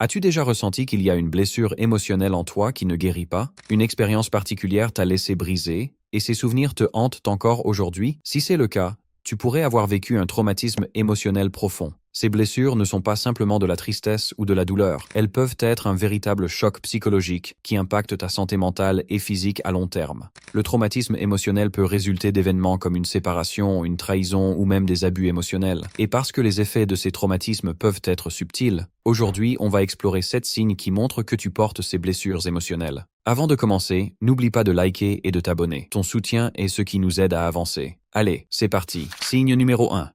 As-tu déjà ressenti qu'il y a une blessure émotionnelle en toi qui ne guérit pas? Une expérience particulière t'a laissé brisé, et ces souvenirs te hantent encore aujourd'hui? Si c'est le cas, tu pourrais avoir vécu un traumatisme émotionnel profond. Ces blessures ne sont pas simplement de la tristesse ou de la douleur, elles peuvent être un véritable choc psychologique qui impacte ta santé mentale et physique à long terme. Le traumatisme émotionnel peut résulter d'événements comme une séparation, une trahison ou même des abus émotionnels. Et parce que les effets de ces traumatismes peuvent être subtils, aujourd'hui on va explorer 7 signes qui montrent que tu portes ces blessures émotionnelles. Avant de commencer, n'oublie pas de liker et de t'abonner. Ton soutien est ce qui nous aide à avancer. Allez, c'est parti. Signe numéro 1.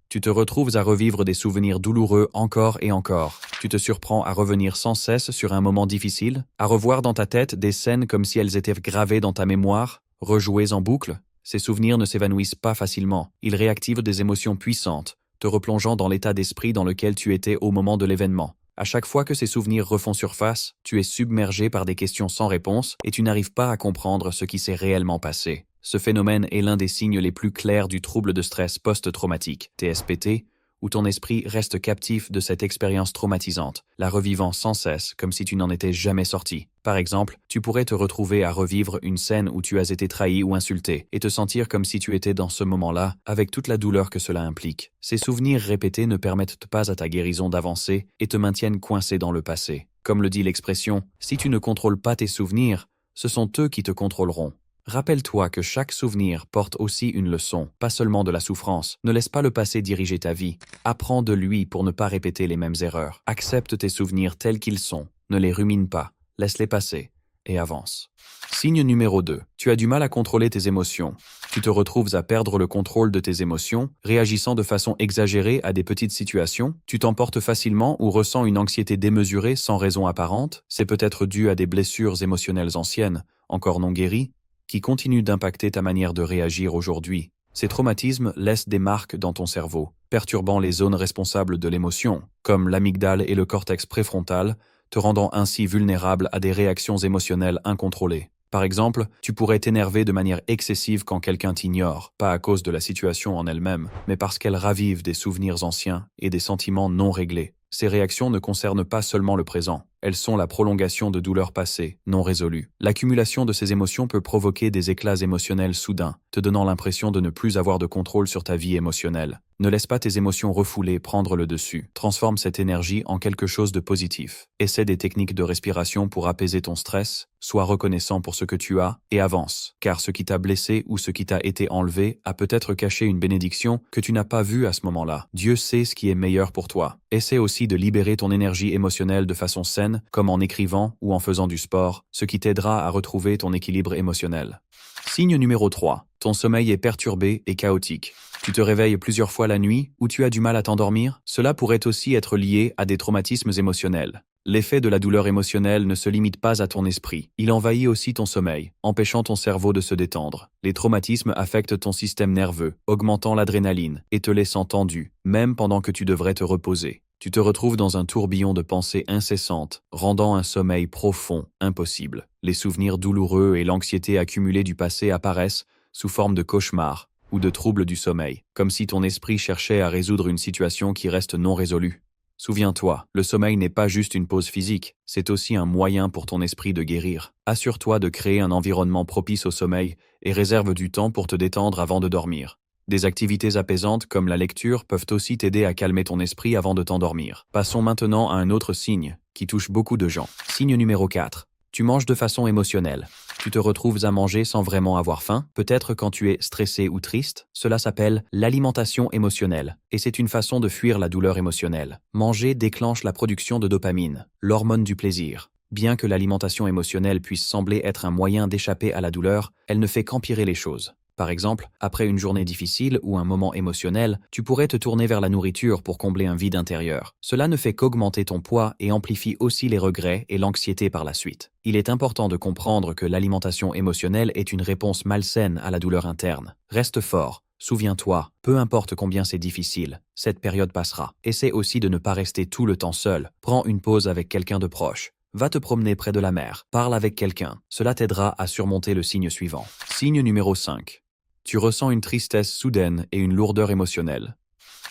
Tu te retrouves à revivre des souvenirs douloureux encore et encore. Tu te surprends à revenir sans cesse sur un moment difficile, à revoir dans ta tête des scènes comme si elles étaient gravées dans ta mémoire, rejouées en boucle. Ces souvenirs ne s'évanouissent pas facilement. Ils réactivent des émotions puissantes, te replongeant dans l'état d'esprit dans lequel tu étais au moment de l'événement. À chaque fois que ces souvenirs refont surface, tu es submergé par des questions sans réponse et tu n'arrives pas à comprendre ce qui s'est réellement passé. Ce phénomène est l'un des signes les plus clairs du trouble de stress post-traumatique, TSPT, où ton esprit reste captif de cette expérience traumatisante, la revivant sans cesse comme si tu n'en étais jamais sorti. Par exemple, tu pourrais te retrouver à revivre une scène où tu as été trahi ou insulté et te sentir comme si tu étais dans ce moment-là, avec toute la douleur que cela implique. Ces souvenirs répétés ne permettent pas à ta guérison d'avancer et te maintiennent coincé dans le passé. Comme le dit l'expression, si tu ne contrôles pas tes souvenirs, ce sont eux qui te contrôleront. Rappelle-toi que chaque souvenir porte aussi une leçon, pas seulement de la souffrance. Ne laisse pas le passé diriger ta vie. Apprends de lui pour ne pas répéter les mêmes erreurs. Accepte tes souvenirs tels qu'ils sont. Ne les rumine pas. Laisse-les passer et avance. Signe numéro 2. Tu as du mal à contrôler tes émotions. Tu te retrouves à perdre le contrôle de tes émotions, réagissant de façon exagérée à des petites situations. Tu t'emportes facilement ou ressens une anxiété démesurée sans raison apparente. C'est peut-être dû à des blessures émotionnelles anciennes, encore non guéries, qui continue d'impacter ta manière de réagir aujourd'hui. Ces traumatismes laissent des marques dans ton cerveau, perturbant les zones responsables de l'émotion, comme l'amygdale et le cortex préfrontal, te rendant ainsi vulnérable à des réactions émotionnelles incontrôlées. Par exemple, tu pourrais t'énerver de manière excessive quand quelqu'un t'ignore, pas à cause de la situation en elle-même, mais parce qu'elle ravive des souvenirs anciens et des sentiments non réglés. Ces réactions ne concernent pas seulement le présent, elles sont la prolongation de douleurs passées, non résolues. L'accumulation de ces émotions peut provoquer des éclats émotionnels soudains, te donnant l'impression de ne plus avoir de contrôle sur ta vie émotionnelle. Ne laisse pas tes émotions refoulées prendre le dessus. Transforme cette énergie en quelque chose de positif. Essaie des techniques de respiration pour apaiser ton stress, sois reconnaissant pour ce que tu as et avance, car ce qui t'a blessé ou ce qui t'a été enlevé a peut-être caché une bénédiction que tu n'as pas vue à ce moment-là. Dieu sait ce qui est meilleur pour toi. Essaie aussi de libérer ton énergie émotionnelle de façon saine, comme en écrivant ou en faisant du sport, ce qui t'aidera à retrouver ton équilibre émotionnel. Signe numéro 3. Ton sommeil est perturbé et chaotique. Tu te réveilles plusieurs fois la nuit ou tu as du mal à t'endormir? Cela pourrait aussi être lié à des traumatismes émotionnels. L'effet de la douleur émotionnelle ne se limite pas à ton esprit. Il envahit aussi ton sommeil, empêchant ton cerveau de se détendre. Les traumatismes affectent ton système nerveux, augmentant l'adrénaline et te laissant tendu, même pendant que tu devrais te reposer. Tu te retrouves dans un tourbillon de pensées incessantes, rendant un sommeil profond impossible. Les souvenirs douloureux et l'anxiété accumulée du passé apparaissent sous forme de cauchemars ou de troubles du sommeil, comme si ton esprit cherchait à résoudre une situation qui reste non résolue. Souviens-toi, le sommeil n'est pas juste une pause physique, c'est aussi un moyen pour ton esprit de guérir. Assure-toi de créer un environnement propice au sommeil et réserve du temps pour te détendre avant de dormir. Des activités apaisantes comme la lecture peuvent aussi t'aider à calmer ton esprit avant de t'endormir. Passons maintenant à un autre signe qui touche beaucoup de gens. Signe numéro 4. Tu manges de façon émotionnelle. Tu te retrouves à manger sans vraiment avoir faim, peut-être quand tu es stressé ou triste. Cela s'appelle l'alimentation émotionnelle, et c'est une façon de fuir la douleur émotionnelle. Manger déclenche la production de dopamine, l'hormone du plaisir. Bien que l'alimentation émotionnelle puisse sembler être un moyen d'échapper à la douleur, elle ne fait qu'empirer les choses. Par exemple, après une journée difficile ou un moment émotionnel, tu pourrais te tourner vers la nourriture pour combler un vide intérieur. Cela ne fait qu'augmenter ton poids et amplifie aussi les regrets et l'anxiété par la suite. Il est important de comprendre que l'alimentation émotionnelle est une réponse malsaine à la douleur interne. Reste fort. Souviens-toi, peu importe combien c'est difficile, cette période passera. Essaie aussi de ne pas rester tout le temps seul. Prends une pause avec quelqu'un de proche. Va te promener près de la mer. Parle avec quelqu'un. Cela t'aidera à surmonter le signe suivant. Signe numéro 5. Tu ressens une tristesse soudaine et une lourdeur émotionnelle.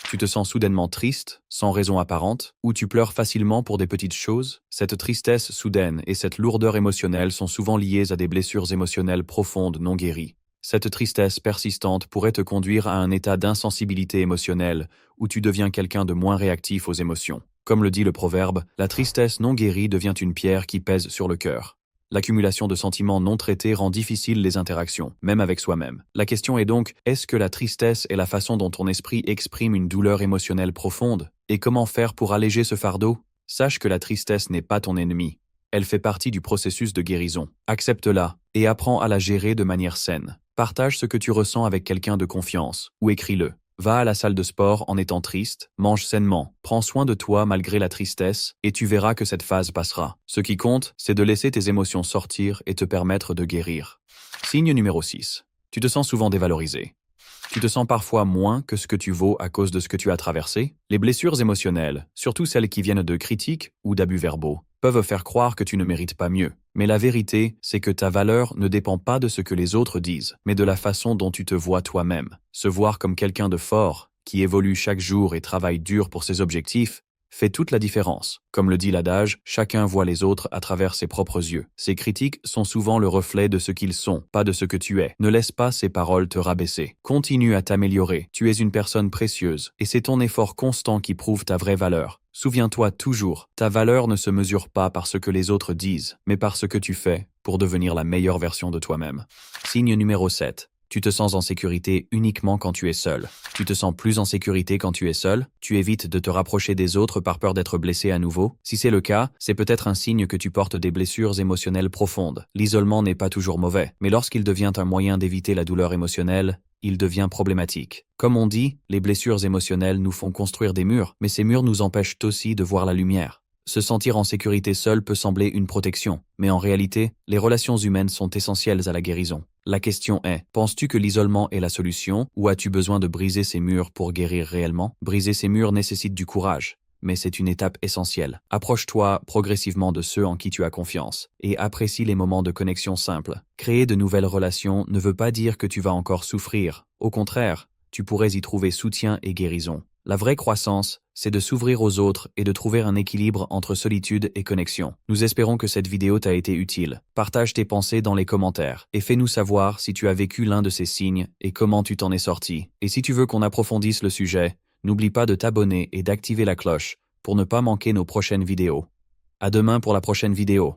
Tu te sens soudainement triste, sans raison apparente, ou tu pleures facilement pour des petites choses? Cette tristesse soudaine et cette lourdeur émotionnelle sont souvent liées à des blessures émotionnelles profondes non guéries. Cette tristesse persistante pourrait te conduire à un état d'insensibilité émotionnelle où tu deviens quelqu'un de moins réactif aux émotions. Comme le dit le proverbe, la tristesse non guérie devient une pierre qui pèse sur le cœur. L'accumulation de sentiments non traités rend difficile les interactions, même avec soi-même. La question est donc, est-ce que la tristesse est la façon dont ton esprit exprime une douleur émotionnelle profonde? Et comment faire pour alléger ce fardeau? Sache que la tristesse n'est pas ton ennemi. Elle fait partie du processus de guérison. Accepte-la et apprends à la gérer de manière saine. Partage ce que tu ressens avec quelqu'un de confiance ou écris-le. Va à la salle de sport en étant triste, mange sainement, prends soin de toi malgré la tristesse et tu verras que cette phase passera. Ce qui compte, c'est de laisser tes émotions sortir et te permettre de guérir. Signe numéro 6. Tu te sens souvent dévalorisé. Tu te sens parfois moins que ce que tu vaux à cause de ce que tu as traversé. Les blessures émotionnelles, surtout celles qui viennent de critiques ou d'abus verbaux, peuvent faire croire que tu ne mérites pas mieux. Mais la vérité, c'est que ta valeur ne dépend pas de ce que les autres disent, mais de la façon dont tu te vois toi-même. Se voir comme quelqu'un de fort, qui évolue chaque jour et travaille dur pour ses objectifs, fait toute la différence. Comme le dit l'adage, chacun voit les autres à travers ses propres yeux. Ces critiques sont souvent le reflet de ce qu'ils sont, pas de ce que tu es. Ne laisse pas ces paroles te rabaisser. Continue à t'améliorer. Tu es une personne précieuse, et c'est ton effort constant qui prouve ta vraie valeur. Souviens-toi toujours, ta valeur ne se mesure pas par ce que les autres disent, mais par ce que tu fais pour devenir la meilleure version de toi-même. Signe numéro 7. Tu te sens en sécurité uniquement quand tu es seul. Tu te sens plus en sécurité quand tu es seul? Tu évites de te rapprocher des autres par peur d'être blessé à nouveau? Si c'est le cas, c'est peut-être un signe que tu portes des blessures émotionnelles profondes. L'isolement n'est pas toujours mauvais, mais lorsqu'il devient un moyen d'éviter la douleur émotionnelle, il devient problématique. Comme on dit, les blessures émotionnelles nous font construire des murs, mais ces murs nous empêchent aussi de voir la lumière. Se sentir en sécurité seul peut sembler une protection, mais en réalité, les relations humaines sont essentielles à la guérison. La question est, penses-tu que l'isolement est la solution ou as-tu besoin de briser ces murs pour guérir réellement? Briser ces murs nécessite du courage, mais c'est une étape essentielle. Approche-toi progressivement de ceux en qui tu as confiance et apprécie les moments de connexion simples. Créer de nouvelles relations ne veut pas dire que tu vas encore souffrir. Au contraire, tu pourrais y trouver soutien et guérison. La vraie croissance, c'est de s'ouvrir aux autres et de trouver un équilibre entre solitude et connexion. Nous espérons que cette vidéo t'a été utile. Partage tes pensées dans les commentaires et fais-nous savoir si tu as vécu l'un de ces signes et comment tu t'en es sorti. Et si tu veux qu'on approfondisse le sujet, n'oublie pas de t'abonner et d'activer la cloche pour ne pas manquer nos prochaines vidéos. À demain pour la prochaine vidéo.